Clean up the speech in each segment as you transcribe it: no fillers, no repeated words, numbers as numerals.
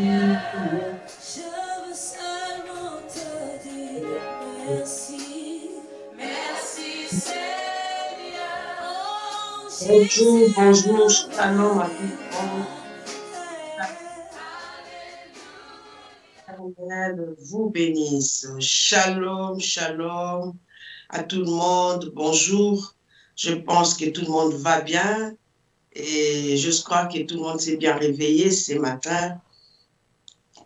Je veux seulement te dire merci. Merci Seigneur. Oh, Bonjour, Jésus, bonjour, shalom à tout le monde. L'Éternel vous bénisse. Shalom, shalom à tout le monde. Bonjour. Je pense que tout le monde va bien et je crois que tout le monde s'est bien réveillé ce matin.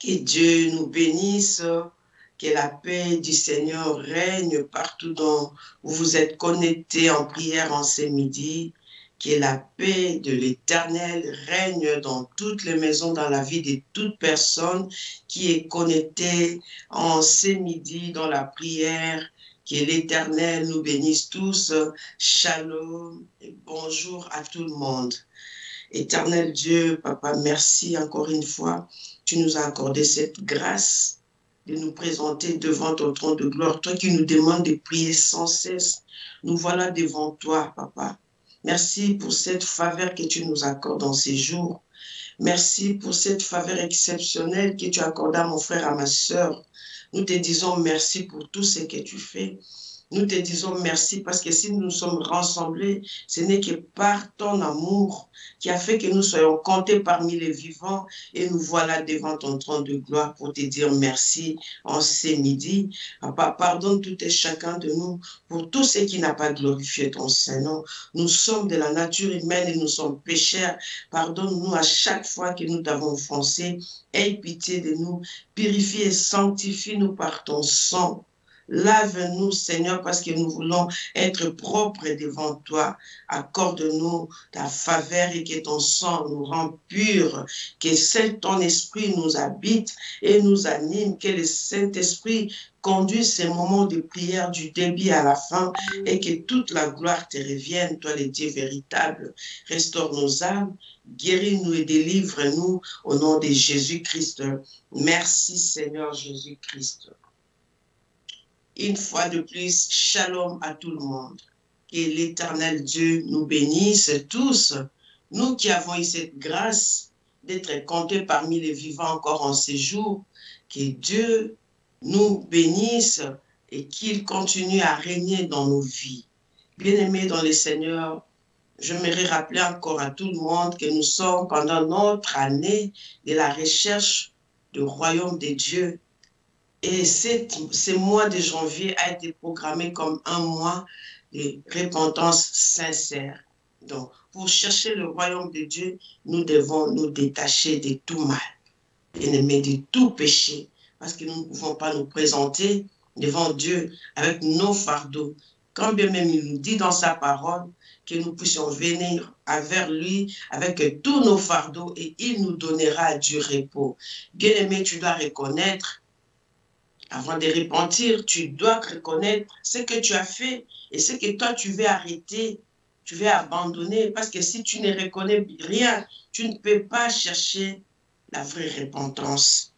Que Dieu nous bénisse, que la paix du Seigneur règne partout où vous êtes connectés en prière en ce midi. Que la paix de l'Éternel règne dans toutes les maisons, dans la vie de toute personne qui est connectée en ce midi dans la prière. Que l'Éternel nous bénisse tous. Shalom et bonjour à tout le monde. Éternel Dieu, Papa, merci encore une fois. Tu nous as accordé cette grâce de nous présenter devant ton trône de gloire. Toi qui nous demandes de prier sans cesse, nous voilà devant toi, Papa. Merci pour cette faveur que tu nous accordes dans ces jours. Merci pour cette faveur exceptionnelle que tu accordes à mon frère, à ma sœur. Nous te disons merci pour tout ce que tu fais. Nous te disons merci parce que si nous sommes rassemblés, ce n'est que par ton amour qui a fait que nous soyons comptés parmi les vivants et nous voilà devant ton trône de gloire pour te dire merci en ce midi. Papa, pardonne tout et chacun de nous pour tout ce qui n'a pas glorifié ton Saint-Nom. Nous sommes de la nature humaine et nous sommes pécheurs. Pardonne-nous à chaque fois que nous t'avons offensé. Aie pitié de nous, purifie et sanctifie-nous par ton sang. Lave-nous, Seigneur, parce que nous voulons être propres devant toi. Accorde-nous ta faveur et que ton sang nous rend purs, que seul ton esprit nous habite et nous anime, que le Saint-Esprit conduise ces moments de prière du début à la fin et que toute la gloire te revienne, toi le Dieu véritable. Restaure nos âmes, guéris-nous et délivre-nous au nom de Jésus-Christ. Merci, Seigneur Jésus-Christ. Une fois de plus, shalom à tout le monde. Que l'Éternel Dieu nous bénisse tous, nous qui avons eu cette grâce d'être comptés parmi les vivants encore en ces jours. Que Dieu nous bénisse et qu'il continue à régner dans nos vies. Bien-aimés dans le Seigneur, j'aimerais rappeler encore à tout le monde que nous sommes pendant notre année de la recherche du royaume de Dieu. Et ce mois de janvier a été programmé comme un mois de repentance sincère. Donc, pour chercher le royaume de Dieu, nous devons nous détacher de tout mal, bien-aimés, de tout péché, parce que nous ne pouvons pas nous présenter devant Dieu avec nos fardeaux. Quand bien même il nous dit dans sa parole que nous puissions venir vers lui avec tous nos fardeaux et il nous donnera du repos. Bien-aimé, tu dois reconnaître. Avant de repentir, tu dois reconnaître ce que tu as fait et ce que toi tu veux arrêter, tu veux abandonner. Parce que si tu ne reconnais rien, tu ne peux pas chercher la vraie repentance.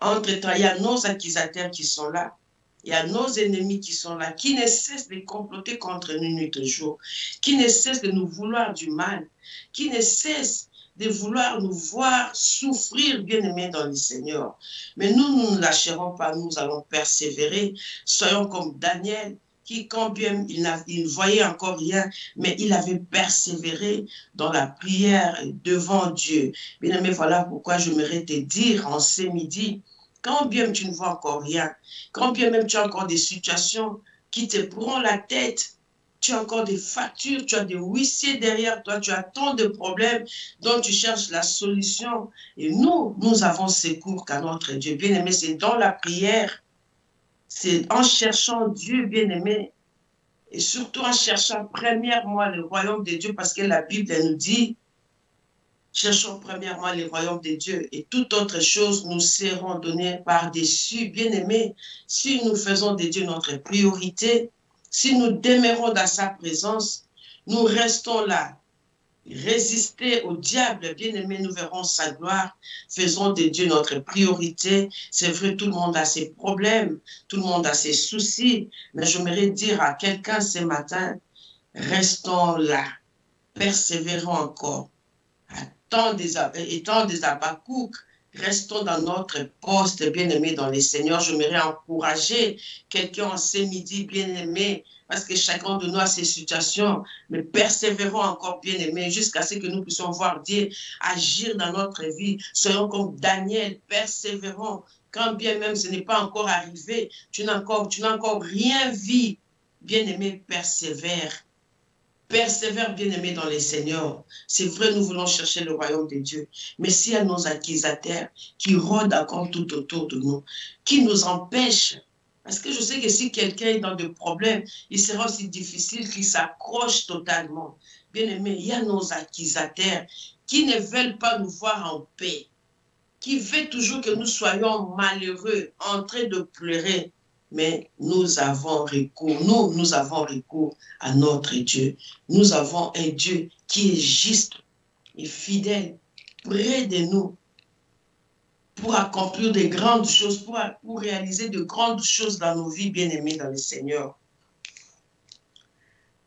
Entre-temps, il y a nos accusateurs qui sont là. Il y a nos ennemis qui sont là, qui ne cessent de comploter contre nous nuit et jour, qui ne cessent de nous vouloir du mal, qui ne cessent de vouloir nous voir souffrir, bien-aimés dans le Seigneur. Mais nous ne lâcherons pas, nous allons persévérer. Soyons comme Daniel, qui, quand bien il ne voyait encore rien, mais il avait persévéré dans la prière devant Dieu. Bien-aimés, voilà pourquoi j'aimerais te dire en ce midi, quand bien tu ne vois encore rien, quand bien même tu as encore des situations qui te prennent la tête, tu as encore des factures, tu as des huissiers derrière toi, tu as tant de problèmes dont tu cherches la solution. Et nous avons secours qu'à notre Dieu. Bien-aimé, c'est dans la prière, c'est en cherchant Dieu, bien-aimé, et surtout en cherchant premièrement le royaume de Dieu, parce que la Bible nous dit, cherchons premièrement le royaume de Dieu et toute autre chose nous seront données par-dessus. Bien-aimés, si nous faisons de Dieu notre priorité, si nous demeurons dans sa présence, nous restons là. Résister au diable, bien-aimés, nous verrons sa gloire. Faisons de Dieu notre priorité. C'est vrai, tout le monde a ses problèmes, tout le monde a ses soucis, mais j'aimerais dire à quelqu'un ce matin, restons là, persévérons encore. Étant des Habakkuk, Restons dans notre poste, bien-aimés dans les Seigneurs. J'aimerais encourager quelqu'un en ce midi, bien-aimé, parce que chacun de nous a ses situations, mais persévérons encore, bien-aimés, jusqu'à ce que nous puissions voir Dieu agir dans notre vie. Soyons comme Daniel, persévérons. Quand bien même ce n'est pas encore arrivé, tu n'as encore rien vu. Bien-aimé, persévère. Persévère, bien-aimé, dans les Seigneurs. C'est vrai, nous voulons chercher le royaume de Dieu. Mais s'il y a nos accusateurs qui rôdent encore tout autour de nous, qui nous empêchent, parce que je sais que si quelqu'un est dans des problèmes, il sera aussi difficile qu'il s'accroche totalement. Bien-aimé, il y a nos accusateurs qui ne veulent pas nous voir en paix, qui veulent toujours que nous soyons malheureux, en train de pleurer. Mais nous avons recours à notre Dieu. Nous avons un Dieu qui est juste et fidèle, près de nous, pour accomplir de grandes choses, pour réaliser de grandes choses dans nos vies, bien-aimés dans le Seigneur.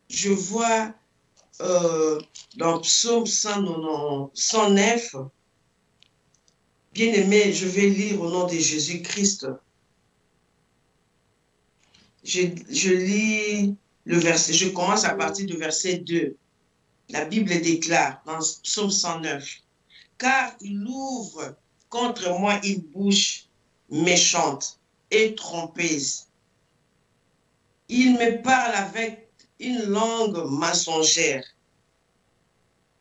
Je vois dans Psaume 109, bien-aimés, je vais lire au nom de Jésus-Christ. Je lis le verset, je commence à partir du verset 2. La Bible déclare dans Psaume 109, « Car il ouvre contre moi une bouche méchante et trompeuse. Il me parle avec une langue mensongère.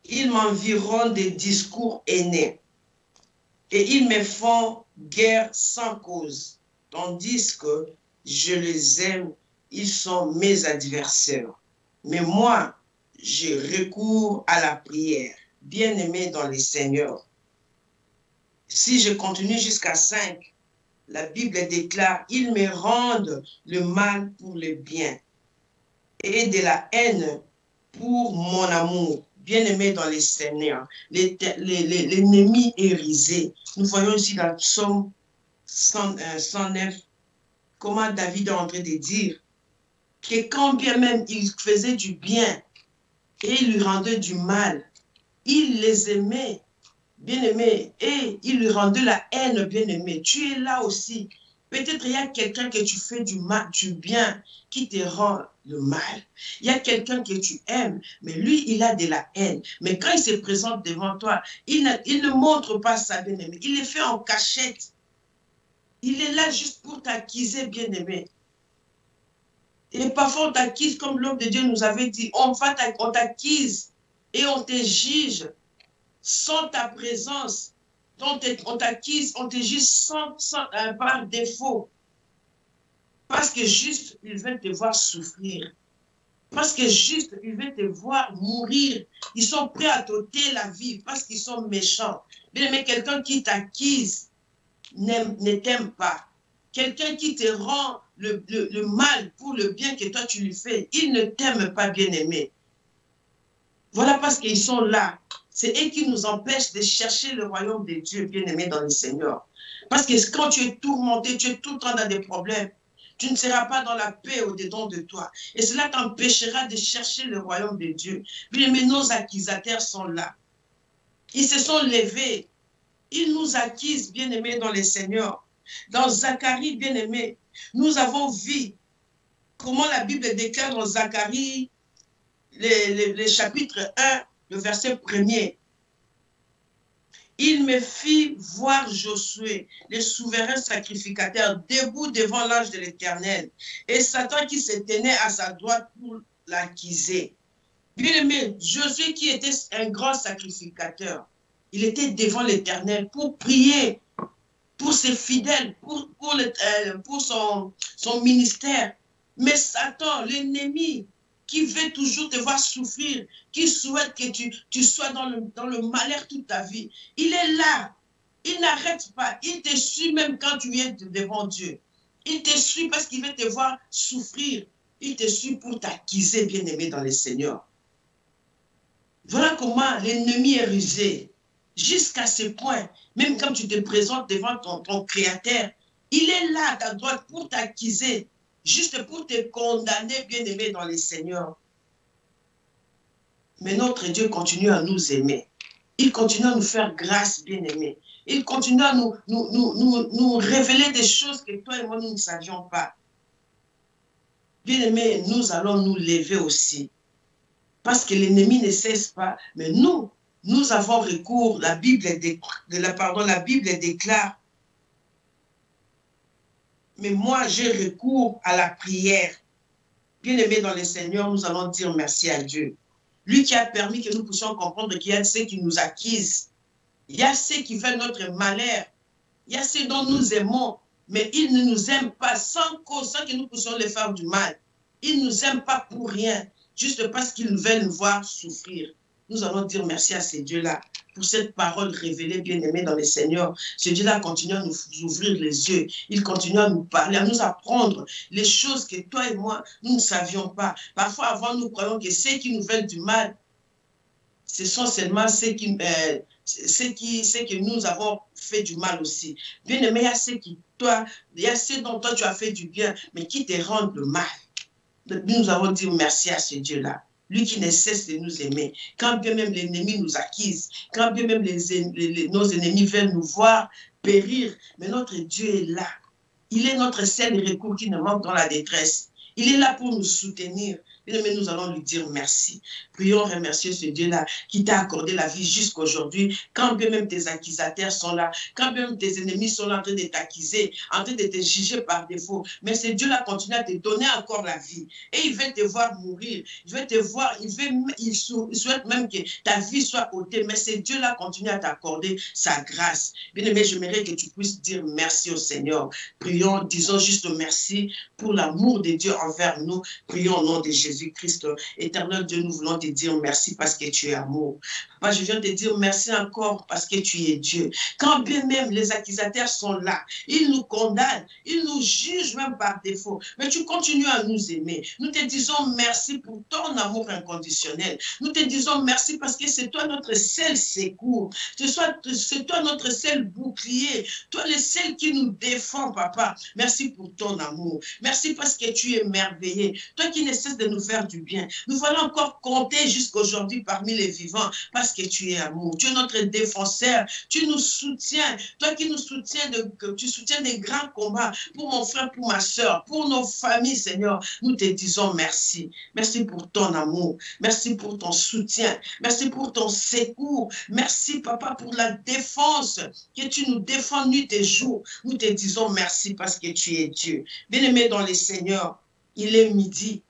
Ils m'environnent des discours haineux et ils me font guerre sans cause, tandis que je les aime, ils sont mes adversaires. Mais moi, je recours à la prière, bien-aimé dans le Seigneur. » Si je continue jusqu'à 5, la Bible déclare, « Ils me rendent le mal pour le bien et de la haine pour mon amour. » Bien-aimé dans le Seigneur, l'ennemi est risé. Nous voyons ici dans Psaume 109, comment David est en train de dire que quand bien même il faisait du bien et il lui rendait du mal, il les aimait, bien-aimé, et il lui rendait la haine, bien-aimé. Tu es là aussi. Peut-être il y a quelqu'un que tu fais du mal, du bien, qui te rend le mal. Il y a quelqu'un que tu aimes, mais lui, il a de la haine. Mais quand il se présente devant toi, il ne montre pas ça, bien-aimé. Il le fait en cachette. Il est là juste pour t'accuser, bien-aimé. Et parfois, on t'accuse, comme l'homme de Dieu nous avait dit, on t'accuse et on te juge sans ta présence. On t'accuse, on te juge par défaut. Parce que juste, ils veulent te voir souffrir. Parce que juste, ils veulent te voir mourir. Ils sont prêts à t'ôter la vie parce qu'ils sont méchants. Mais quelqu'un qui t'accuse ne t'aime pas. Quelqu'un qui te rend le mal pour le bien que toi tu lui fais, il ne t'aime pas, bien-aimé. Voilà parce qu'ils sont là. C'est eux qui nous empêchent de chercher le royaume de Dieu, bien-aimé dans le Seigneur. Parce que quand tu es tourmenté, tu es tout le temps dans des problèmes, tu ne seras pas dans la paix au-dedans de toi. Et cela t'empêchera de chercher le royaume de Dieu. Bien-aimé, nos accusateurs sont là. Ils se sont levés. Ils nous accusent, bien-aimés dans le Seigneur. Dans Zacharie, bien-aimé, nous avons vu comment la Bible déclare dans Zacharie, le chapitre 1, le verset 1er. Il me fit voir Josué, le souverain sacrificateur, debout devant l'ange de l'Éternel, et Satan qui se tenait à sa droite pour l'accuser. Bien-aimé, Josué qui était un grand sacrificateur, il était devant l'Éternel pour prier pour ses fidèles, pour son ministère. Mais Satan, l'ennemi, qui veut toujours te voir souffrir, qui souhaite que tu sois dans le malheur toute ta vie, il est là. Il n'arrête pas. Il te suit même quand tu viens devant Dieu. Il te suit parce qu'il veut te voir souffrir. Il te suit pour t'accuser, bien-aimé dans le Seigneur. Voilà comment l'ennemi est rusé. Jusqu'à ce point, même quand tu te présentes devant ton Créateur, il est là à ta droite pour t'accuser, juste pour te condamner, bien-aimé dans le Seigneur. Mais notre Dieu continue à nous aimer. Il continue à nous faire grâce, bien-aimés. Il continue à nous révéler des choses que toi et moi, nous ne savions pas. Bien-aimés, nous allons nous lever aussi. Parce que l'ennemi ne cesse pas. Mais nous avons recours. La Bible déclare. Mais moi, j'ai recours à la prière. Bien-aimés dans le Seigneur, nous allons dire merci à Dieu. Lui qui a permis que nous puissions comprendre qu'il y a ceux qui nous acquisent. Il y a ceux qui veulent notre malheur. Il y a ceux dont nous aimons. Mais ils ne nous aiment pas sans cause, sans que nous puissions les faire du mal. Ils ne nous aiment pas pour rien, juste parce qu'ils veulent nous voir souffrir. Nous allons dire merci à ces dieux-là pour cette parole révélée, bien-aimée dans le Seigneur. Ce Dieu-là continue à nous ouvrir les yeux. Il continue à nous parler, à nous apprendre les choses que toi et moi, nous ne savions pas. Parfois, avant, nous croyons que ceux qui nous veulent du mal, ce sont seulement ceux que nous avons fait du mal aussi. Bien-aimé, il y a ceux dont toi tu as fait du bien, mais qui te rendent le mal. Nous avons dit merci à ce Dieu-là. Lui qui ne cesse de nous aimer. Quand bien même l'ennemi nous acquise, quand bien même nos ennemis veulent nous voir périr, mais notre Dieu est là. Il est notre seul recours qui nous manque dans la détresse. Il est là pour nous soutenir. Mais nous allons lui dire merci. Prions remercier ce Dieu-là qui t'a accordé la vie jusqu'à aujourd'hui. Quand bien même tes accusateurs sont là, quand bien même tes ennemis sont là en train de t'accuser, en train de te juger par défaut, mais ce Dieu-là continue à te donner encore la vie. Et il veut te voir mourir. Il veut te voir, il souhaite même que ta vie soit ôtée. Mais ce Dieu-là continue à t'accorder sa grâce. Bien-aimé, j'aimerais que tu puisses dire merci au Seigneur. Prions, disons juste merci pour l'amour de Dieu envers nous. Prions au nom de Jésus-Christ. Éternel Dieu, nous voulons te dire merci parce que tu es amour. Papa, je viens te dire merci encore parce que tu es Dieu. Quand bien même les accusateurs sont là, ils nous condamnent, ils nous jugent même par défaut, mais tu continues à nous aimer. Nous te disons merci pour ton amour inconditionnel. Nous te disons merci parce que c'est toi notre seul secours. C'est toi notre seul bouclier. Toi le seul qui nous défend, papa. Merci pour ton amour. Merci parce que tu es merveilleux. Toi qui ne cesses de nous faire du bien. Nous voulons encore compter jusqu'à aujourd'hui parmi les vivants parce que tu es amour. Tu es notre défenseur. Tu nous soutiens. Toi qui nous soutiens, tu soutiens des grands combats pour mon frère, pour ma soeur, pour nos familles, Seigneur. Nous te disons merci. Merci pour ton amour. Merci pour ton soutien. Merci pour ton secours. Merci, papa, pour la défense que tu nous défends nuit et jour. Nous te disons merci parce que tu es Dieu. Bien-aimé dans les Seigneurs, il est midi.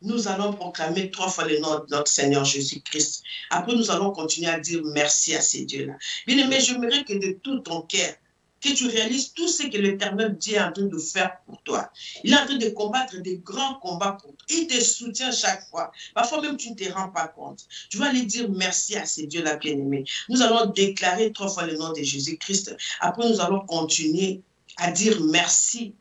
Nous allons proclamer 3 fois le nom de notre Seigneur Jésus-Christ. Après, nous allons continuer à dire merci à ces dieux-là. Bien-aimé, j'aimerais que de tout ton cœur, que tu réalises tout ce que l'Éternel Dieu est en train de faire pour toi. Il est en train de combattre des grands combats pour toi. Il te soutient chaque fois. Parfois même, tu ne te rends pas compte. Tu vas aller dire merci à ces dieux-là, bien-aimés. Nous allons déclarer 3 fois le nom de Jésus-Christ. Après, nous allons continuer à dire merci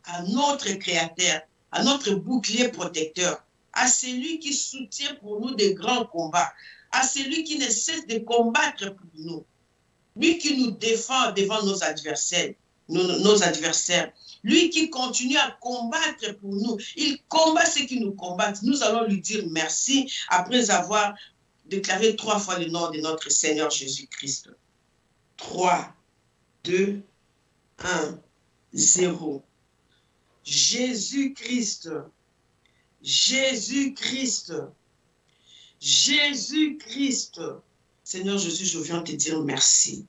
à notre Créateur, à notre bouclier protecteur, à celui qui soutient pour nous des grands combats, à celui qui ne cesse de combattre pour nous, lui qui nous défend devant nos adversaires, lui qui continue à combattre pour nous. Il combat ceux qui nous combattent. Nous allons lui dire merci après avoir déclaré 3 fois le nom de notre Seigneur Jésus-Christ. 3, 2, 1, 0. Jésus-Christ, Jésus-Christ, Jésus-Christ. Seigneur Jésus, je viens te dire merci.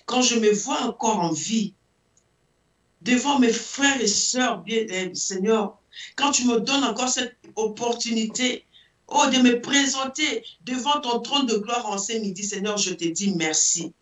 Quand je me vois encore en vie, devant mes frères et sœurs, bien, Seigneur, quand tu me donnes encore cette opportunité, de me présenter devant ton trône de gloire en ce midi, Seigneur, je te dis merci.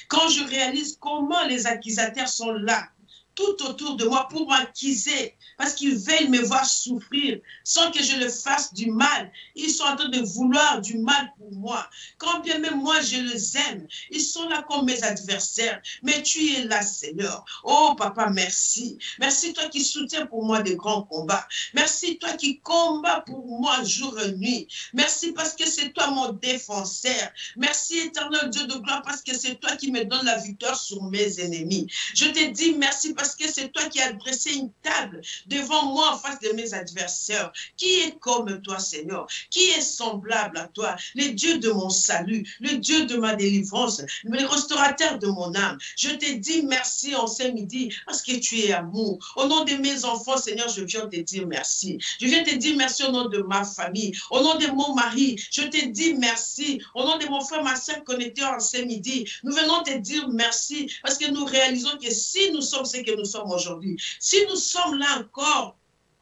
Quand je réalise comment les accusateurs sont là, tout autour de moi pour m'accuser, parce qu'ils veulent me voir souffrir sans que je le fasse du mal. Ils sont en train de vouloir du mal pour moi. Quand bien même moi je les aime, ils sont là comme mes adversaires. Mais tu es là, Seigneur. Oh papa, merci. Merci toi qui soutiens pour moi des grands combats. Merci toi qui combats pour moi jour et nuit. Merci parce que c'est toi mon défenseur. Merci éternel Dieu de gloire parce que c'est toi qui me donnes la victoire sur mes ennemis. Je te dis merci parce parce que c'est toi qui as dressé une table devant moi en face de mes adversaires. Qui est comme toi, Seigneur? Qui est semblable à toi? Le Dieu de mon salut, le Dieu de ma délivrance, le restaurateur de mon âme. Je te dis merci en ce midi parce que tu es amour. Au nom de mes enfants, Seigneur, je viens te dire merci. Je viens te dire merci au nom de ma famille, au nom de mon mari. Je te dis merci au nom de mon frère, ma soeur connectés en ce midi. Nous venons te dire merci parce que nous réalisons que si nous sommes ce que nous sommes aujourd'hui, si nous sommes là encore,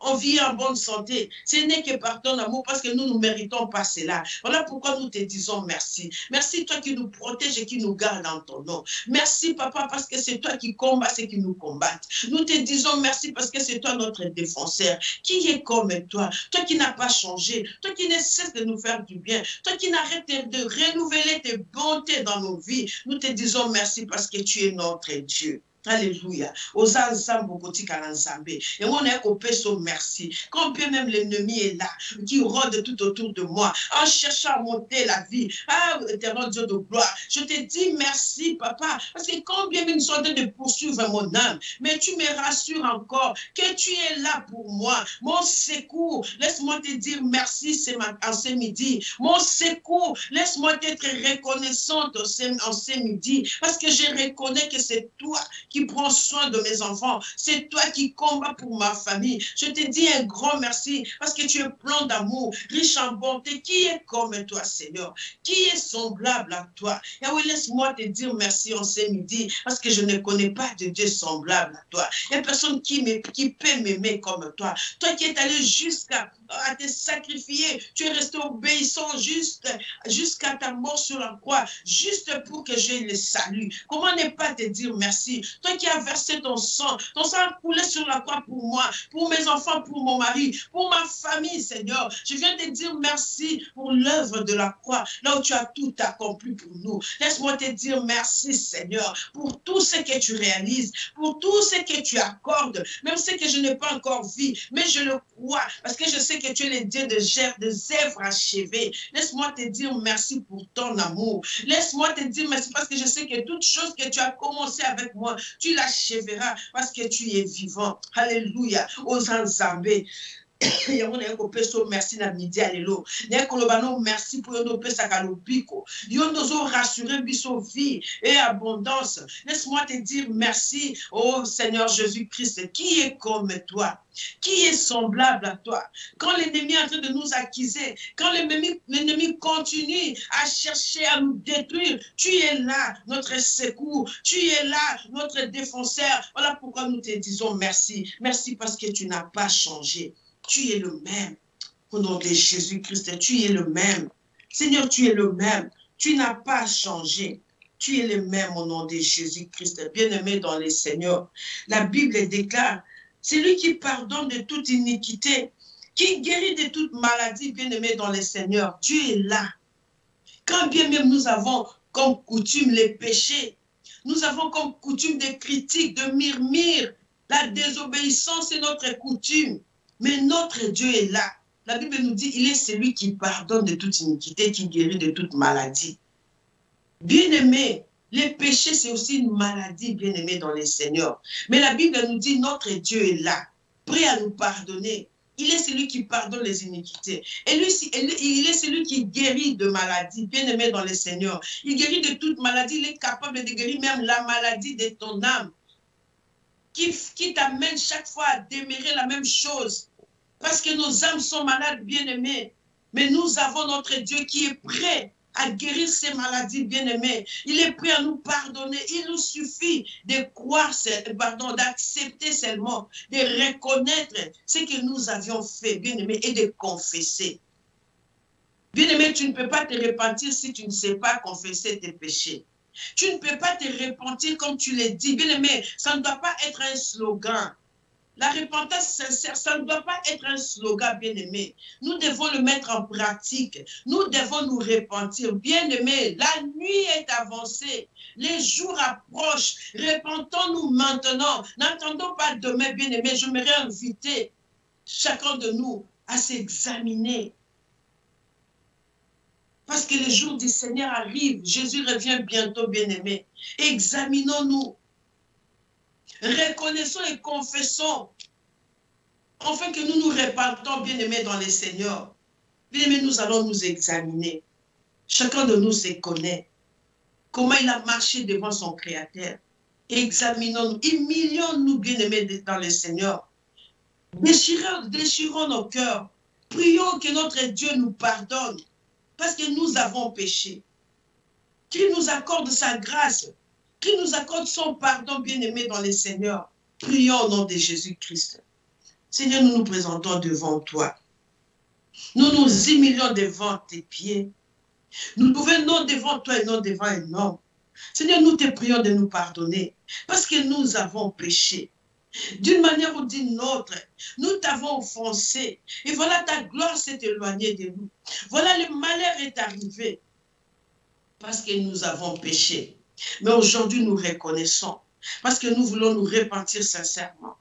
on vit en bonne santé. Ce n'est que par ton amour parce que nous ne méritons pas cela. Voilà pourquoi nous te disons merci. Merci toi qui nous protèges et qui nous garde en ton nom. Merci papa parce que c'est toi qui combats ceux qui nous combattent. Nous te disons merci parce que c'est toi notre défenseur. Qui est comme toi? Toi qui n'as pas changé. Toi qui ne cesse de nous faire du bien. Toi qui n'arrêtes de renouveler tes bontés dans nos vies. Nous te disons merci parce que tu es notre Dieu. Alléluia. Osa nzambe kotika na nzambe. Et on est au peso merci. Quand bien même l'ennemi est là, qui rôde tout autour de moi, en cherchant à monter la vie. Ah, éternel Dieu de gloire. Je te dis merci, papa. Parce que quand bien même ils sont en train de poursuivre mon âme, mais tu me rassures encore que tu es là pour moi. Mon secours, laisse-moi te dire merci en ce midi. Mon secours, laisse-moi être reconnaissante en ce midi. Parce que je reconnais que c'est toi qui prends soin de mes enfants. C'est toi qui combats pour ma famille. Je te dis un grand merci parce que tu es plein d'amour, riche en bonté. Qui est comme toi, Seigneur? Qui est semblable à toi? Yahweh, laisse-moi te dire merci en ce midi parce que je ne connais pas de Dieu semblable à toi. Il n'y a personne qui peut m'aimer comme toi. Toi qui es allé jusqu'à te sacrifier, tu es resté obéissant jusqu'à ta mort sur la croix, juste pour que j'aie le salut. Comment ne pas te dire merci? Toi qui as versé ton sang a coulé sur la croix pour moi, pour mes enfants, pour mon mari, pour ma famille, Seigneur. Je viens te dire merci pour l'œuvre de la croix, là où tu as tout accompli pour nous. Laisse-moi te dire merci, Seigneur, pour tout ce que tu réalises, pour tout ce que tu accordes, même ce que je n'ai pas encore vu, mais je le crois, parce que je sais que tu es le Dieu des œuvres achevées. Laisse-moi te dire merci pour ton amour. Laisse-moi te dire merci parce que je sais que toute chose que tu as commencé avec moi, tu l'achèveras parce que tu es vivant. Alléluia. Aux Nzambe. Merci na midi alelo. Merci pour nos pesakalopico. Yondo rassurer biso vie et abondance. Laisse-moi te dire merci, oh Seigneur Jésus-Christ, qui est comme toi, qui est semblable à toi. Quand l'ennemi est en train de nous accuser, quand l'ennemi continue à chercher à nous détruire, tu es là, notre secours, tu es là, notre défenseur. Voilà pourquoi nous te disons merci. Merci parce que tu n'as pas changé. Tu es le même. Au nom de Jésus-Christ, tu es le même. Seigneur, tu es le même. Tu n'as pas changé. Tu es le même au nom de Jésus-Christ. Bien-aimé dans le Seigneur. La Bible déclare, c'est lui qui pardonne de toute iniquité, qui guérit de toute maladie, bien-aimé dans le Seigneur. Dieu est là. Quand bien même nous avons comme coutume les péchés, nous avons comme coutume des critiques, de murmures, la désobéissance est notre coutume. Mais notre Dieu est là. La Bible nous dit, il est celui qui pardonne de toute iniquité, qui guérit de toute maladie. Bien-aimé, les péchés, c'est aussi une maladie, bien-aimé dans le Seigneur. Mais la Bible nous dit, notre Dieu est là, prêt à nous pardonner. Il est celui qui pardonne les iniquités. Et lui, il est celui qui guérit de maladie, bien-aimé dans le Seigneur. Il guérit de toute maladie, il est capable de guérir même la maladie de ton âme, qui t'amène chaque fois à démérer la même chose. Parce que nos âmes sont malades, bien-aimés. Mais nous avons notre Dieu qui est prêt à guérir ces maladies, bien-aimés. Il est prêt à nous pardonner. Il nous suffit de croire, d'accepter seulement, de reconnaître ce que nous avions fait, bien-aimés, et de confesser. Bien-aimé, tu ne peux pas te repentir si tu ne sais pas confesser tes péchés. Tu ne peux pas te repentir comme tu l'as dit. Bien-aimé, ça ne doit pas être un slogan. La repentance sincère, ça ne doit pas être un slogan, bien-aimé. Nous devons le mettre en pratique. Nous devons nous repentir. Bien-aimé, la nuit est avancée. Les jours approchent. Repentons-nous maintenant. N'attendons pas demain, bien-aimé. Je m'aimerais inviter chacun de nous à s'examiner. Parce que le jour du Seigneur arrive. Jésus revient bientôt, bien-aimé. Examinons-nous. Reconnaissons et confessons, afin que nous nous répartons, bien-aimés, dans les Seigneurs. Bien-aimés, nous allons nous examiner. Chacun de nous se connaît. Comment il a marché devant son Créateur. Examinons-nous, humilions-nous, bien-aimés, dans le Seigneur. Déchirons nos cœurs. Prions que notre Dieu nous pardonne, parce que nous avons péché. Qu'il nous accorde sa grâce, qu'il nous accorde son pardon, bien-aimés, dans le Seigneur. Prions au nom de Jésus-Christ. Seigneur, nous nous présentons devant toi. Nous nous humilions devant tes pieds. Nous nous venons devant toi et non devant un homme. Seigneur, nous te prions de nous pardonner parce que nous avons péché. D'une manière ou d'une autre, nous t'avons offensé. Et voilà, ta gloire s'est éloignée de nous. Voilà, le malheur est arrivé parce que nous avons péché. Mais aujourd'hui, nous reconnaissons parce que nous voulons nous repentir sincèrement.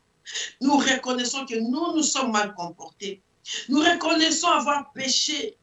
Nous reconnaissons que nous nous sommes mal comportés. Nous reconnaissons avoir péché.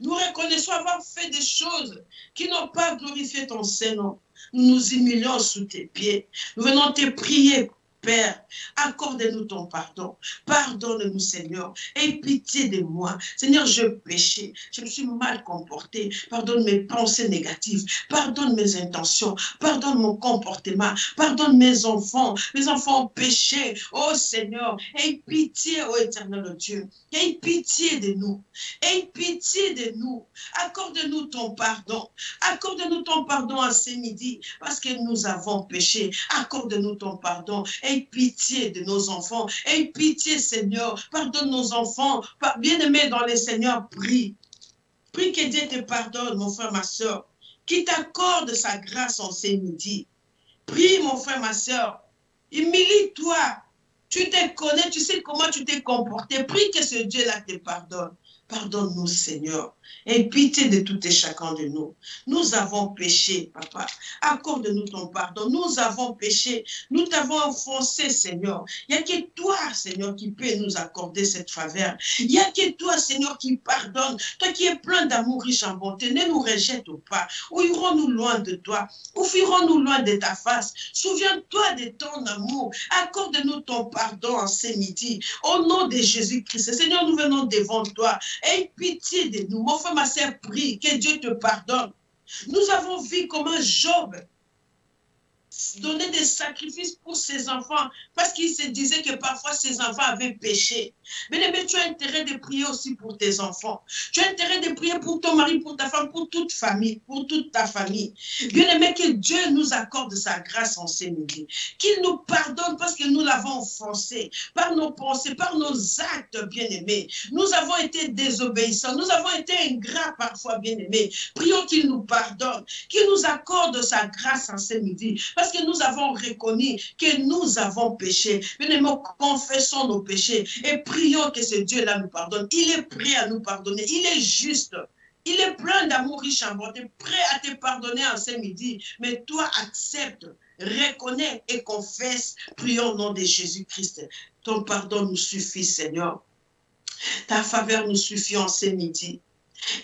Nous reconnaissons avoir fait des choses qui n'ont pas glorifié ton Saint-Nom. Nous nous humilions sous tes pieds. Nous venons te prier, Père, accorde-nous ton pardon. Pardonne-nous, Seigneur. Aie pitié de moi. Seigneur, je péché. Je me suis mal comporté. Pardonne mes pensées négatives. Pardonne mes intentions. Pardonne mon comportement. Pardonne mes enfants. Mes enfants ont péché. Oh Seigneur, aie pitié, oh éternel Dieu. Aie pitié de nous. Aie pitié de nous. Accorde-nous ton pardon. Accorde-nous ton pardon à ce midi parce que nous avons péché. Accorde-nous ton pardon. Aie pitié de nos enfants. Aie pitié, Seigneur. Pardonne nos enfants. Bien-aimés dans les Seigneurs, prie. Prie que Dieu te pardonne, mon frère, ma soeur. Qu'il t'accorde sa grâce en ce midi. Prie, mon frère, ma soeur. Humilie-toi. Tu te connais, tu sais comment tu t'es comporté. Prie que ce Dieu-là te pardonne. Pardonne-nous, Seigneur. Aie pitié de tout et chacun de nous. Nous avons péché, Papa. Accorde-nous ton pardon. Nous avons péché. Nous t'avons offensé, Seigneur. Il n'y a que toi, Seigneur, qui peut nous accorder cette faveur. Il n'y a que toi, Seigneur, qui pardonne. Toi qui es plein d'amour, riche en bonté. Ne nous rejette pas. Où irons-nous loin de toi? Où fuirons-nous loin de ta face? Souviens-toi de ton amour. Accorde-nous ton pardon en ce midi. Au nom de Jésus-Christ. Seigneur, nous venons devant toi. Aie pitié de nous. Mon frère, ma sœur, prie que Dieu te pardonne. Nous avons vu comment Job donnait des sacrifices pour ses enfants parce qu'il se disait que parfois ses enfants avaient péché. Mais tu as intérêt de prier aussi pour tes enfants. Tu as intérêt de prier pour ton mari, pour ta femme, pour toute famille, pour toute ta famille. Bien-aimé, que Dieu nous accorde sa grâce en ce midi. Qu'il nous pardonne parce que nous l'avons offensé par nos pensées, par nos actes, bien-aimés. Nous avons été désobéissants. Nous avons été ingrats parfois, bien-aimés. Prions qu'il nous pardonne, qu'il nous accorde sa grâce en ce midi. Parce que nous avons reconnu que nous avons péché. Bien-aimés, confessons nos péchés et prions que ce Dieu-là nous pardonne. Il est prêt à nous pardonner. Il est juste. Il est plein d'amour riche en bonté, prêt à te pardonner en ce midi. Mais toi, accepte, reconnais et confesse. Prions au nom de Jésus-Christ. Ton pardon nous suffit, Seigneur. Ta faveur nous suffit en ce midi.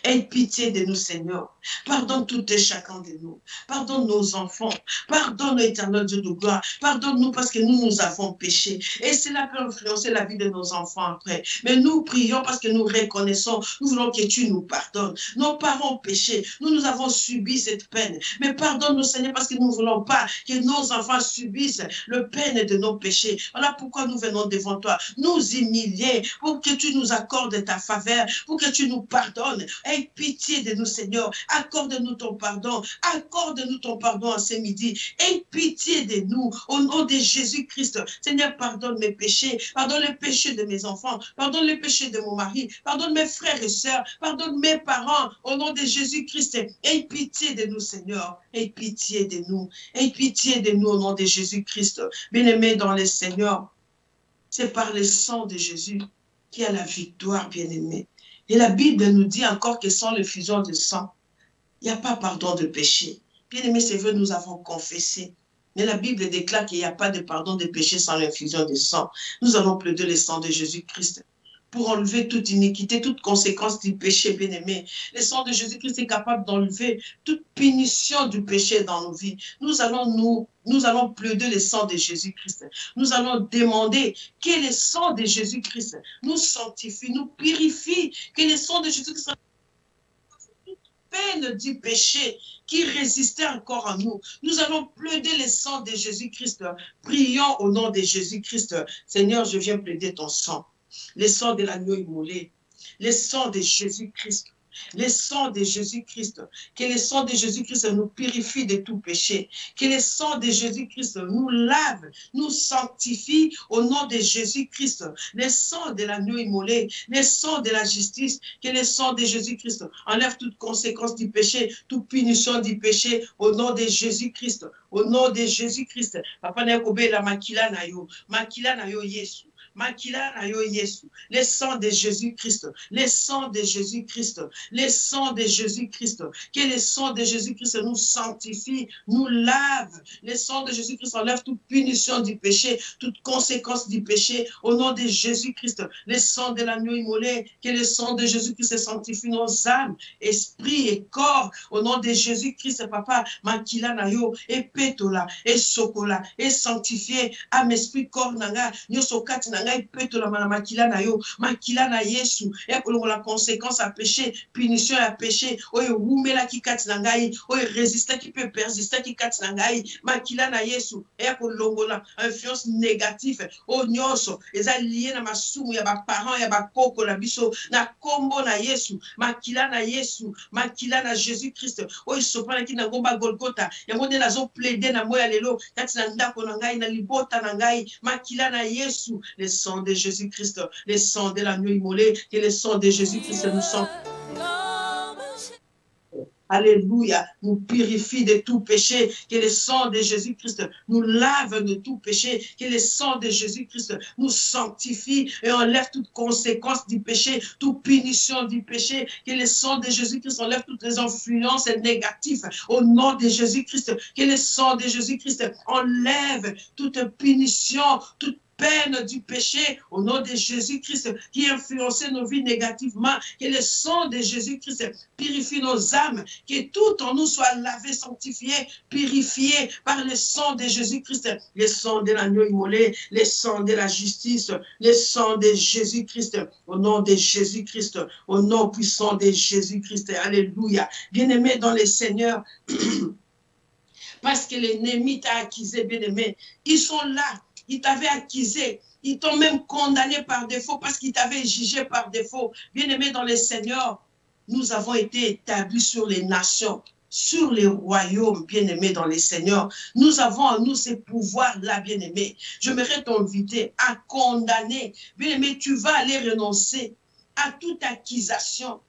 Aie pitié de nous, Seigneur. Pardonne tout et chacun de nous. Pardonne nos enfants. Pardonne l'éternel Dieu de gloire. Pardonne-nous parce que nous avons péché. Et cela peut influencer la vie de nos enfants après. Mais nous prions parce que nous reconnaissons. Nous voulons que tu nous pardonnes. Nos parents ont péché. Nous avons subi cette peine. Mais pardonne-nous, Seigneur, parce que nous ne voulons pas que nos enfants subissent le peine de nos péchés. Voilà pourquoi nous venons devant toi. Nous humilier pour que tu nous accordes ta faveur. Pour que tu nous pardonnes. Aie pitié de nous, Seigneur. Accorde-nous ton pardon. Accorde-nous ton pardon en ce midi. Aie pitié de nous. Au nom de Jésus-Christ. Seigneur, pardonne mes péchés. Pardonne les péchés de mes enfants. Pardonne les péchés de mon mari. Pardonne mes frères et sœurs. Pardonne mes parents. Au nom de Jésus-Christ. Aie pitié de nous, Seigneur. Aie pitié de nous. Aie pitié de nous au nom de Jésus-Christ. Bien-aimés dans le Seigneur. C'est par le sang de Jésus qu'il y a la victoire, bien-aimés. Et la Bible nous dit encore que sans l'effusion de sang, il n'y a pas pardon de péché. Bien-aimés, c'est vrai, nous avons confessé. Mais la Bible déclare qu'il n'y a pas de pardon de péché sans l'infusion de sang. Nous allons plaider le sang de Jésus-Christ pour enlever toute iniquité, toute conséquence du péché, bien-aimé. Le sang de Jésus-Christ est capable d'enlever toute punition du péché dans nos vies. Nous allons nous Nous allons plaider le sang de Jésus-Christ. Nous allons demander que le sang de Jésus-Christ nous sanctifie, nous purifie, que le sang de Jésus-Christ peine du péché qui résistait encore en nous. Nous allons plaider le sang de Jésus-Christ. Prions au nom de Jésus-Christ. Seigneur, je viens plaider ton sang. Le sang de l'agneau immolé. Le sang de Jésus-Christ. Le sang de Jésus-Christ, que le sang de Jésus-Christ nous purifie de tout péché, que le sang de Jésus-Christ nous lave, nous sanctifie au nom de Jésus-Christ, le sang de l'agneau immolé, le sang de la justice, que le sang de Jésus-Christ enlève toute conséquence du péché, toute punition du péché au nom de Jésus-Christ, au nom de Jésus-Christ. Papa na kobe la makila na yo Yesu. Makila na yo Yesu, le sang de Jésus-Christ, le sang de Jésus-Christ, le sang de Jésus-Christ, que le sang de Jésus-Christ nous sanctifie, nous lave, le sang de Jésus-Christ enlève toute punition du péché, toute conséquence du péché, au nom de Jésus-Christ, le sang de l'agneau immolé, que le sang de Jésus-Christ sanctifie nos âmes, esprit et corps, au nom de Jésus-Christ, papa, makila na yo, et petola, et sokola, et sanctifié, âme, esprit, corps, nanga, nyoso kati nanga, makila na Yesu et pour la conséquence à péché punition à péché oyo wumela ki kati na ngai oyo résister qui peut persister ki kati na ngai makila na Yesu et pour longola influence négative o nyoso eza lié na masumu ya ba parents ya ba koko la biso na kombo na Yesu makila na Yesu makila na Jésus-Christ oyo sopana ki na ngomba Golgotha yango nde nazo plaider na moya lelo kati na ndako na ngai na libota na ngai makila na Yesu le sang de Jésus-Christ, le sang de l'agneau immolé, que le sang de Jésus-Christ nous sent. Alléluia, nous purifie de tout péché, que le sang de Jésus-Christ nous lave de tout péché, que le sang de Jésus-Christ nous sanctifie et enlève toute conséquence du péché, toute punition du péché, que le sang de Jésus-Christ enlève toutes les influences négatives au nom de Jésus-Christ, que le sang de Jésus-Christ enlève toute punition, toute peine du péché au nom de Jésus-Christ qui influençait nos vies négativement, que le sang de Jésus-Christ purifie nos âmes, que tout en nous soit lavé, sanctifié, purifié par le sang de Jésus-Christ, le sang de l'agneau immolé, le sang de la justice, le sang de Jésus-Christ, au nom de Jésus-Christ, au nom puissant de Jésus-Christ. Alléluia. Bien-aimé dans le Seigneur, parce que l'ennemi t'a accusé, bien-aimé, ils sont là. Ils t'avaient accusé, ils t'ont même condamné par défaut parce qu'ils t'avaient jugé par défaut. Bien-aimés dans le Seigneur, nous avons été établis sur les nations, sur les royaumes, bien-aimés dans le Seigneur. Nous avons en nous ces pouvoirs-là, bien-aimés. J'aimerais t'inviter à condamner. Bien-aimé, tu vas aller renoncer à toute accusation,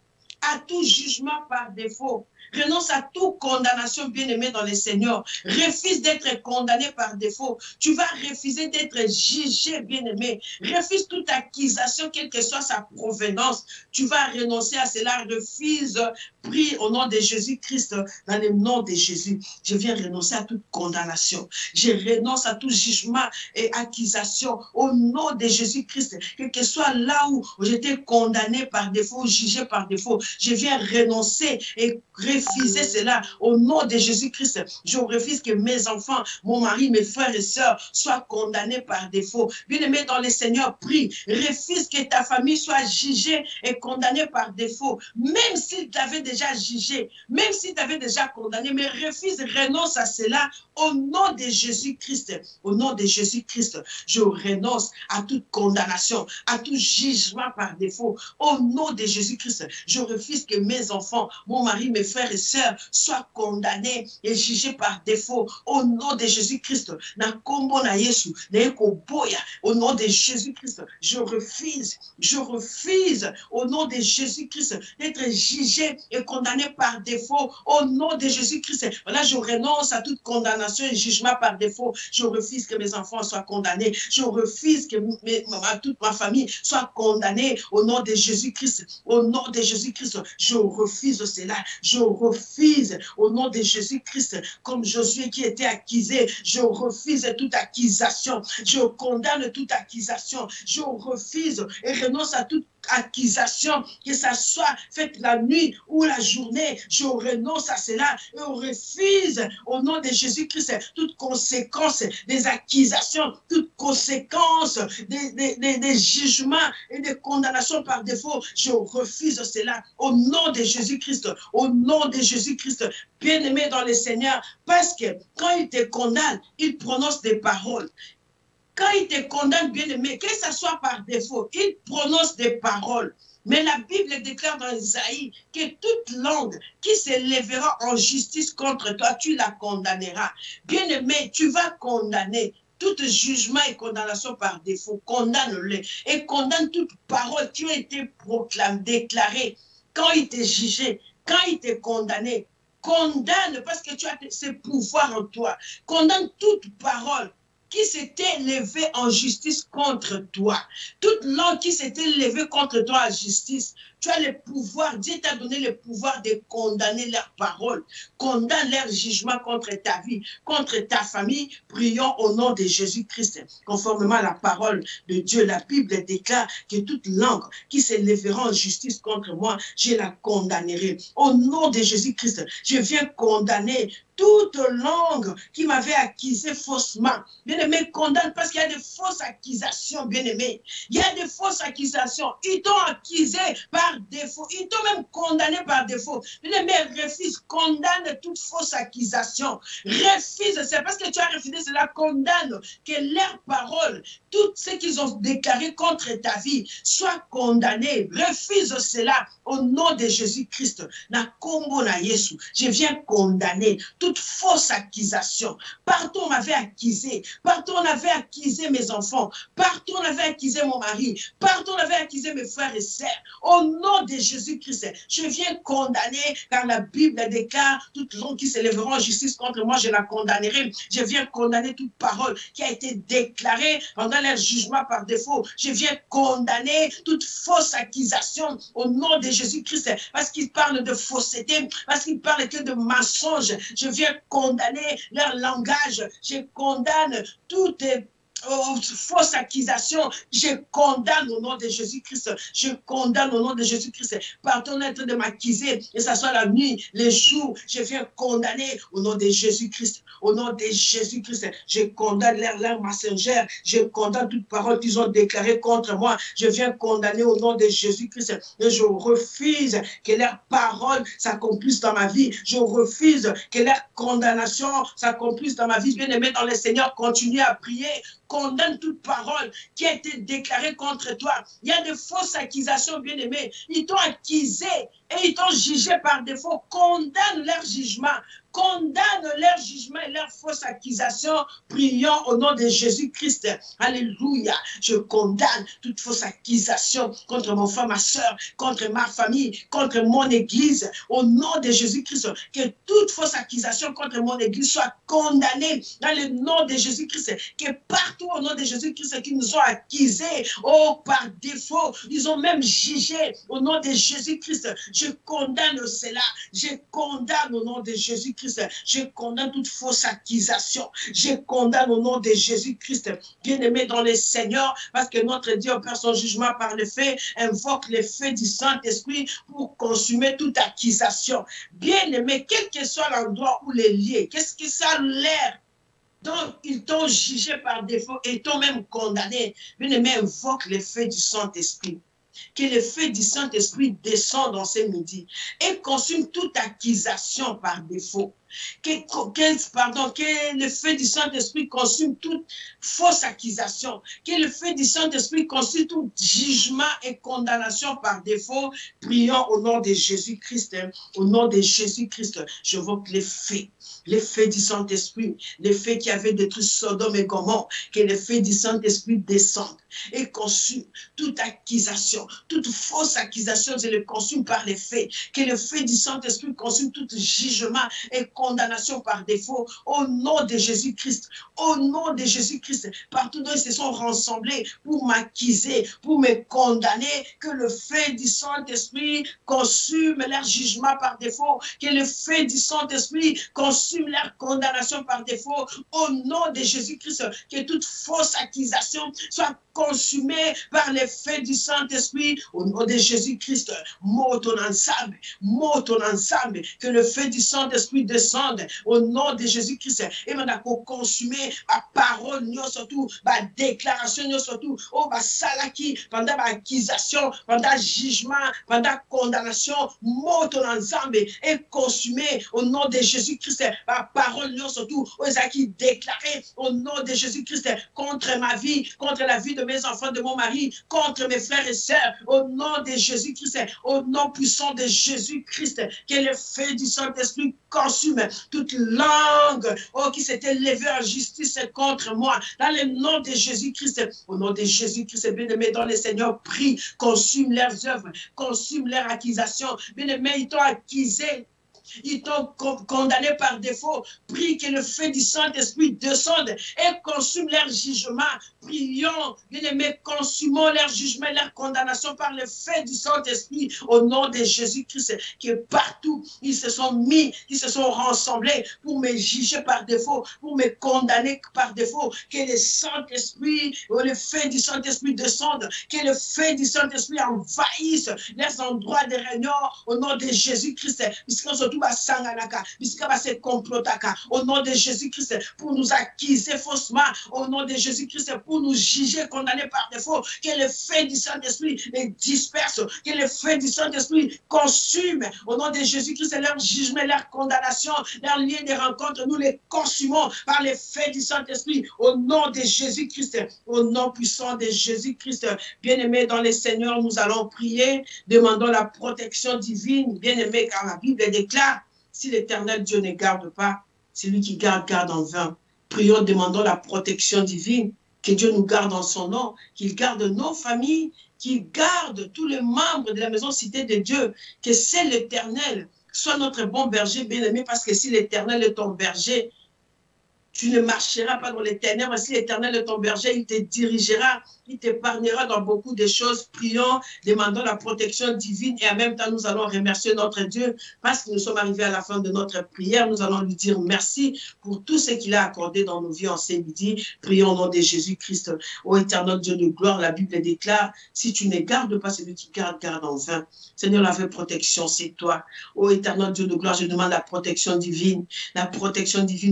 à tout jugement par défaut. Renonce à toute condamnation, bien-aimé dans le Seigneur. Refuse d'être condamné par défaut. Tu vas refuser d'être jugé, bien-aimé. Refuse toute accusation, quelle que soit sa provenance. Tu vas renoncer à cela. Refuse. Prie au nom de Jésus-Christ. Dans le nom de Jésus, je viens renoncer à toute condamnation. Je renonce à tout jugement et accusation. Au nom de Jésus-Christ, quel que soit là où j'étais condamné par défaut, jugé par défaut, je viens renoncer et refuser cela au nom de Jésus-Christ. Je refuse que mes enfants, mon mari, mes frères et sœurs soient condamnés par défaut. Bien-aimé dans le Seigneur, prie. Refuse que ta famille soit jugée et condamnée par défaut. Même s'il t'avait déjà jugé, même s'il t'avait déjà condamné, mais refuse, renonce à cela au nom de Jésus-Christ. Au nom de Jésus-Christ, je renonce à toute condamnation, à tout jugement par défaut. Au nom de Jésus-Christ, je refuse que mes enfants, mon mari, mes frères et sœurs soient condamnés et jugés par défaut. Au nom de Jésus-Christ, na kombo na Yesu, na ekoboya. Au nom de Jésus-Christ, je refuse au nom de Jésus-Christ d'être jugé et condamné par défaut. Au nom de Jésus-Christ, voilà, je renonce à toute condamnation et jugement par défaut. Je refuse que mes enfants soient condamnés. Je refuse que toute ma famille soit condamnée au nom de Jésus-Christ. Au nom de Jésus-Christ, je refuse cela. Je refuse au nom de Jésus-Christ, comme Josué qui était accusé, je refuse toute accusation, je condamne toute accusation, je refuse et renonce à toute accusation, que ça soit faite la nuit ou la journée, je renonce à cela et on refuse au nom de Jésus-Christ toute conséquence des accusations, toute conséquence des jugements et des condamnations par défaut. Je refuse cela au nom de Jésus-Christ, au nom de Jésus-Christ, bien-aimé dans le Seigneur, parce que quand il te condamne, il prononce des paroles. Quand il te condamne, bien-aimé, que ce soit par défaut, il prononce des paroles. Mais la Bible déclare dans Isaïe que toute langue qui s'élèvera en justice contre toi, tu la condamneras. Bien-aimé, tu vas condamner. Tout jugement et condamnation par défaut, condamne-le. Et condamne toute parole qui a été proclamée, déclarée. Quand il t'est jugé, quand il t'est condamné, condamne parce que tu as ce pouvoir en toi. Condamne toute parole qui s'était levée en justice contre toi. Toute langue qui s'était levée contre toi en justice, tu as le pouvoir, Dieu t'a donné le pouvoir de condamner leurs paroles, condamne leur jugement contre ta vie, contre ta famille. Prions au nom de Jésus-Christ. Conformément à la parole de Dieu, la Bible déclare que toute langue qui se lèvera en justice contre moi, je la condamnerai. Au nom de Jésus-Christ, je viens condamner toute langue qui m'avait accusé faussement. Bien-aimé, condamne parce qu'il y a des fausses accusations, bien-aimé. Il y a des fausses accusations. Ils t'ont accusé par défaut. Ils t'ont même condamné par défaut. Bien-aimé, refuse, condamne toute fausse accusation. Refuse, c'est parce que tu as refusé cela, condamne que leurs paroles, tout ce qu'ils ont déclaré contre ta vie, soit condamné. Refuse cela au nom de Jésus-Christ. Na kombo na Yesu, je viens condamner toute fausse accusation. Partout on m'avait accusé, partout on avait accusé mes enfants, partout on avait accusé mon mari, partout on avait accusé mes frères et sœurs. Au nom de Jésus-Christ, je viens condamner, car la Bible déclare toute langue qui s'élèvera en justice contre moi, je la condamnerai. Je viens condamner toute parole qui a été déclarée pendant leur jugement par défaut. Je viens condamner toute fausse accusation au nom de Jésus-Christ, parce qu'il parle de fausseté, parce qu'il parle que de mensonge. Je viens condamner leur langage. Je condamne toute fausse accusation, je condamne au nom de Jésus-Christ. Je condamne au nom de Jésus-Christ. Pardon d'être de m'accuser, et ça soit la nuit, les jours, je viens condamner au nom de Jésus-Christ. Au nom de Jésus-Christ, je condamne leur langue mensongère. Je condamne toute parole qu'ils ont déclarée contre moi. Je viens condamner au nom de Jésus-Christ. Et je refuse que leurs paroles s'accomplissent dans ma vie. Je refuse que leur condamnation s'accomplisse dans ma vie. Bien-aimé dans le Seigneur, continue à prier. Condamne toute parole qui a été déclarée contre toi. Il y a de fausses accusations, bien-aimés. Ils t'ont accusé et ils t'ont jugé par défaut. Condamne leur jugement. Condamne leur jugement et leurs fausses accusations. Prions au nom de Jésus-Christ. Alléluia. Je condamne toute fausse accusation contre mon frère, ma soeur, contre ma famille, contre mon église. Au nom de Jésus-Christ, que toute fausse accusation contre mon église soit condamnée dans le nom de Jésus-Christ. Que partout au nom de Jésus-Christ qui nous ont accusés, oh, par défaut, ils ont même jugé au nom de Jésus-Christ. Je condamne cela. Je condamne au nom de Jésus-Christ. Je condamne toute fausse accusation. Je condamne au nom de Jésus-Christ. Bien-aimé dans le Seigneur, parce que notre Dieu opère son jugement par le fait, invoque le feu du Saint-Esprit pour consumer toute accusation. Bien-aimé, quel que soit l'endroit où les liés, qu'est-ce que ça a l'air? Donc, ils t'ont jugé par défaut et t'ont même condamné. Bien-aimé, invoque le feu du Saint-Esprit. Que le feu du Saint-Esprit descende dans ce midi et consume toute accusation par défaut. Que le feu du Saint-Esprit consume toute fausse accusation. Que le feu du Saint-Esprit consume tout jugement et condamnation par défaut. Prions au nom de Jésus-Christ. Au nom de Jésus-Christ, j'évoque les feux du Saint-Esprit, les feux qui avaient détruit Sodome et Gomorrhe. Que le feu du Saint-Esprit descende et consume toute accusation, toute fausse accusation, je le consume par les faits. Que le feu du Saint-Esprit consume tout jugement et condamnation par défaut, au nom de Jésus-Christ, au nom de Jésus-Christ, partout où ils se sont rassemblés pour m'accuser, pour me condamner, que le feu du Saint-Esprit consume leur jugement par défaut, que le feu du Saint-Esprit consume leur condamnation par défaut, au nom de Jésus-Christ, que toute fausse accusation soit consumée par le feu du Saint-Esprit, au nom de Jésus-Christ. Monte ensemble, que le feu du Saint-Esprit descende au nom de Jésus-Christ. Et maintenant, consumer ma parole, surtout, ma déclaration, surtout, ma salaki, pendant ma accusation, pendant jugement, pendant condamnation, monte ensemble et consumer au nom de Jésus-Christ ma parole, surtout, qui déclaré au nom de Jésus-Christ contre ma vie, contre la vie de mes enfants, de mon mari, contre mes frères et sœurs, au nom de Jésus-Christ, au nom puissant de Jésus-Christ, que le feu du Saint-Esprit consume toute langue qui s'est élevée en justice contre moi, dans le nom de Jésus-Christ, au nom de Jésus-Christ, bien-aimé dans le Seigneur, prie, consume leurs œuvres, consume leurs accusations, bien-aimé, ils t'ont accusé, ils t'ont condamné par défaut. Prie que le feu du Saint-Esprit descende et consume leur jugement. Prions, bien-aimés, consumons leur jugement, leur condamnation par le feu du Saint-Esprit au nom de Jésus-Christ. Que partout, ils se sont mis, ils se sont rassemblés pour me juger par défaut, pour me condamner par défaut. Que le Saint-Esprit, le feu du Saint-Esprit descende, que le feu du Saint-Esprit envahisse les endroits de réunion au nom de Jésus-Christ. Puisqu'on se trouve au nom de Jésus-Christ, pour nous accuser faussement, au nom de Jésus-Christ, pour nous juger, condamner par défaut, que le feu du Saint-Esprit les disperse, que le feu du Saint-Esprit consume, au nom de Jésus-Christ, leur jugement, leur condamnation, leur lien de rencontre, nous les consumons par le feu du Saint-Esprit, au nom de Jésus-Christ, au nom puissant de Jésus-Christ. Bien-aimés dans le Seigneur, nous allons prier, demandons la protection divine, bien-aimés, car la Bible déclare, si l'Éternel Dieu ne garde pas, celui qui garde, garde en vain. Prions, demandons la protection divine, que Dieu nous garde en son nom, qu'il garde nos familles, qu'il garde tous les membres de la maison cité de Dieu, que c'est l'Éternel, soit notre bon berger bien-aimé, parce que si l'Éternel est ton berger, tu ne marcheras pas dans les ténèbres. Si l'Éternel est ton berger, il te dirigera, il t'épargnera dans beaucoup de choses. Prions, demandons la protection divine et en même temps, nous allons remercier notre Dieu parce que nous sommes arrivés à la fin de notre prière. Nous allons lui dire merci pour tout ce qu'il a accordé dans nos vies en ce midi. Prions au nom de Jésus-Christ. Ô éternel Dieu de gloire, la Bible déclare, si tu ne gardes pas celui qui garde, garde en vain. Seigneur, la vraie protection, c'est toi. Ô éternel Dieu de gloire, je demande la protection divine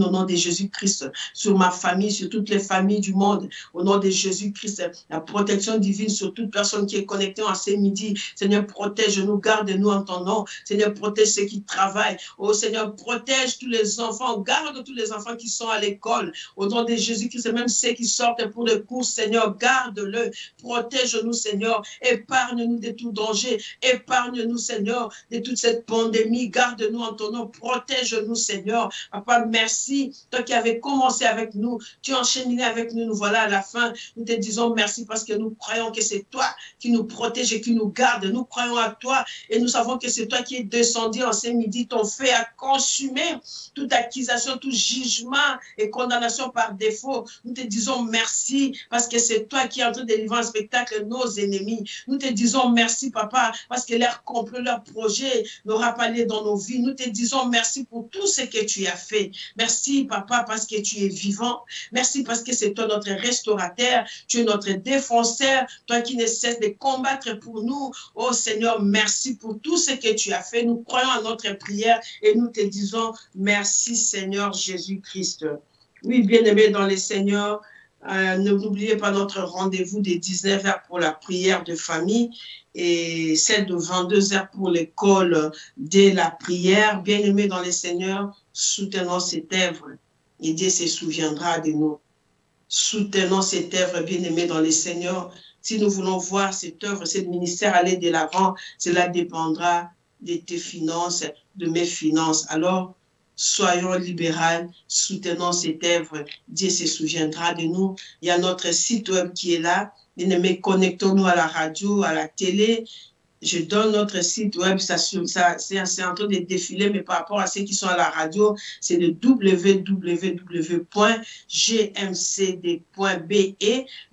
au nom de Jésus-Christ, sur ma famille, sur toutes les familles du monde, au nom de Jésus-Christ, la protection divine sur toute personne qui est connectée en ce midi. Seigneur, protège-nous, garde-nous en ton nom. Seigneur, protège ceux qui travaillent. Oh Seigneur, protège tous les enfants, garde tous les enfants qui sont à l'école, au nom de Jésus-Christ, même ceux qui sortent pour les cours, Seigneur, garde-le, protège-nous, Seigneur, épargne-nous de tout danger, épargne-nous, Seigneur, de toute cette pandémie, garde-nous en ton nom, protège-nous, Seigneur. Papa, merci, toi qui avais commencé avec nous, tu as enchaîné avec nous, nous voilà à la fin, nous te disons merci parce que nous croyons que c'est toi qui nous protège et qui nous garde, nous croyons à toi et nous savons que c'est toi qui es descendu en ce midi, ton feu a consumé toute accusation, tout jugement et condamnation par défaut. Nous te disons merci parce que c'est toi qui es en train de livrer un spectacle nos ennemis. Nous te disons merci, papa, parce que leur complot, leur projet n'aura pas lieu dans nos vies. Nous te disons merci pour tout ce que tu as fait. Merci, papa, parce que tu es vivant. Merci parce que c'est toi notre restaurateur, tu es notre défenseur, toi qui ne cesses de combattre pour nous. Oh Seigneur, merci pour tout ce que tu as fait. Nous croyons à notre prière et nous te disons merci Seigneur Jésus-Christ. Oui, bien-aimés dans les Seigneurs, n'oubliez pas notre rendez-vous des 19 h pour la prière de famille et celle de 22 h pour l'école de la prière. Bien-aimés dans les Seigneurs, soutenons cette œuvre et Dieu se souviendra de nous. Soutenons cette œuvre, bien-aimés dans les Seigneurs. Si nous voulons voir cette œuvre, ce ministère aller de l'avant, cela dépendra de tes finances, de mes finances. Alors, soyons libéraux, soutenons cette œuvre. Dieu se souviendra de nous. Il y a notre site web qui est là. Bien-aimés, connectons-nous à la radio, à la télé. je donne notre site web, c'est en train de défiler, mais par rapport à ceux qui sont à la radio, c'est le www.gmcd.be.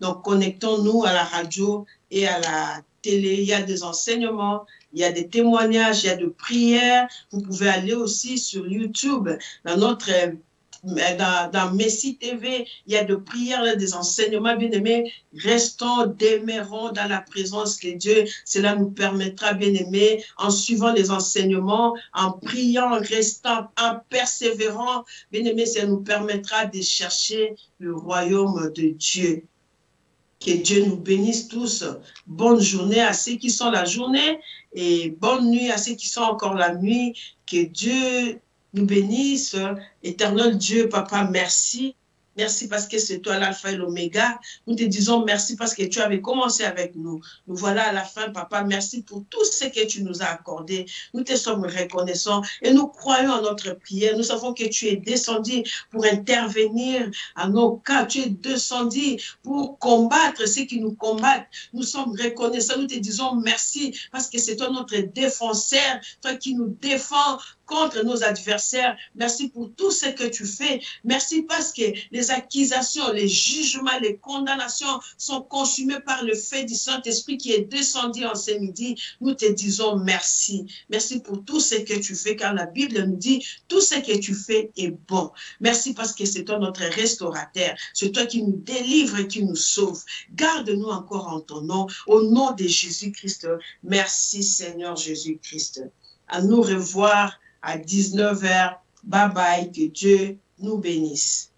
Donc, connectons-nous à la radio et à la télé. Il y a des enseignements, il y a des témoignages, il y a des prières. Vous pouvez aller aussi sur YouTube, dans Messi TV, il y a des prières, des enseignements, bien-aimés. Restons, demeurons dans la présence de Dieu. Cela nous permettra, bien-aimés, en suivant les enseignements, en priant, en restant, en persévérant, bien-aimés, ça nous permettra de chercher le royaume de Dieu. Que Dieu nous bénisse tous. Bonne journée à ceux qui sont la journée et bonne nuit à ceux qui sont encore la nuit. Que Dieu nous bénisse. Éternel Dieu, Papa, merci. Merci parce que c'est toi l'alpha et l'oméga. Nous te disons merci parce que tu avais commencé avec nous. Nous voilà à la fin, Papa. Merci pour tout ce que tu nous as accordé. Nous te sommes reconnaissants et nous croyons en notre prière. Nous savons que tu es descendu pour intervenir à nos cas. Tu es descendu pour combattre ceux qui nous combattent. Nous sommes reconnaissants. Nous te disons merci parce que c'est toi notre défenseur, toi qui nous défends contre nos adversaires. Merci pour tout ce que tu fais. Merci parce que les accusations, les jugements, les condamnations sont consumés par le feu du Saint-Esprit qui est descendu en ce midi. Nous te disons merci. Merci pour tout ce que tu fais, car la Bible nous dit tout ce que tu fais est bon. Merci parce que c'est toi notre restaurateur. C'est toi qui nous délivre et qui nous sauve. Garde-nous encore en ton nom, au nom de Jésus-Christ. Merci Seigneur Jésus-Christ. À nous revoir à 19h. Bye bye, que Dieu nous bénisse.